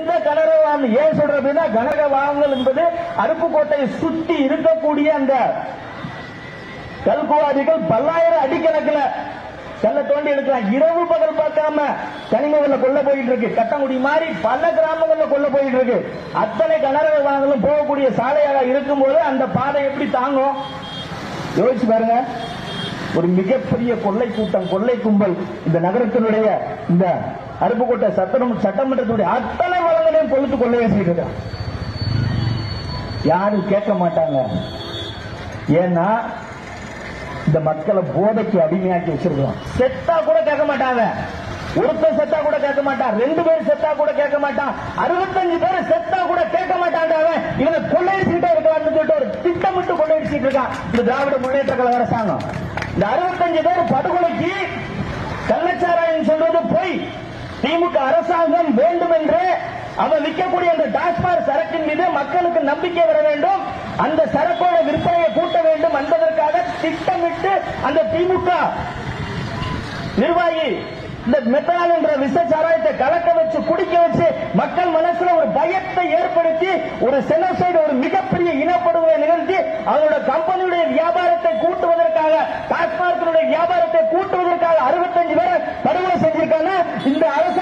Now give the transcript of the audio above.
இந்த கனரக ஏன் சொல்றதுன்னா, கனரக வாகனங்கள் என்பது அருப்புக்கோட்டையை சுற்றி இருக்கக்கூடிய அந்த கல்குவாரிகள் பல்லாயிரம் அடிக்கணக்கில் கல்ல தோண்டி எடுக்கலாம். இரவு பகல் பார்க்காம கனிமங்கள்ல கொள்ள போயிட்டு இருக்கு. கட்டங்குடி மாதிரி பல கிராமங்கள்ல கொள்ள போயிட்டு இருக்கு. அத்தனை கனரக வாகனங்களும் போகக்கூடிய சாலையாக இருக்கும் போது அந்த பாதை எப்படி தாங்கும்? யோசிச்சு பாருங்க. ஒரு மிகப்பெரிய கொள்ளை கூட்டம், கொள்ளை கும்பல் இந்த நகரத்தினுடைய இந்த அருப்புக்கோட்டை சட்டமன்றத்துடைய அத்தனை வளங்களையும் கொளுத்து கொள்ளை வச்சுட்டு யாரும் கேட்க மாட்டாங்க. ஏன்னா இந்த மக்களை போதைக்கு அடிமையாக்கி வச்சிருக்கோம். செத்தா கூட கேட்க மாட்டாங்க. ஒருத்தர் செத்தா கூட கேட்க மாட்டான், 2 பேர் செத்தா கூட கேட்க மாட்டான், 65 பேர் செத்தா கூட கேட்க மாட்டான். இவங்க கொள்ளையடிச்சுட்டே இருக்கான்னு சொல்லிட்டு ஒரு திட்டமிட்டு கொள்ளையடிச்சிட்டு இருக்கான் இந்த திராவிட முன்னேற்ற கழக அரசாங்கம். இந்த 65 பேர் படுகொலைக்கு கள்ளச்சாராயம் சொல்றது போய் திமுக அரசாங்கம் வேண்டும் என்று அவன் விற்கக்கூடிய அந்த டாஸ்மாக் சரக்கின் மீது மக்களுக்கு நம்பிக்கை வர வேண்டும், அந்த சரக்கோட விற்பனையை கூட்ட வேண்டும் என்பதற்காக திட்டமிட்டு அந்த திமுக நிர்வாகி இந்த மெத்தனால் என்ற விஷ சாராயத்தை கலக்க வச்சு குடிக்க வச்சு மக்கள் மனசுல ஒரு பயத்தை ஏற்படுத்தி ஒரு செனோசைடு, ஒரு மிகப்பெரிய இனப்படுகொலை நிகழ்த்தி அவங்களோட கம்பெனியுடைய வியாபாரத்தை கூட்டுவதற்காக, டாஸ்மாக் வியாபாரத்தை கூட்டுவதற்காக 65 பேரை படுகொலை செஞ்சிருக்காங்க. இந்த அரசு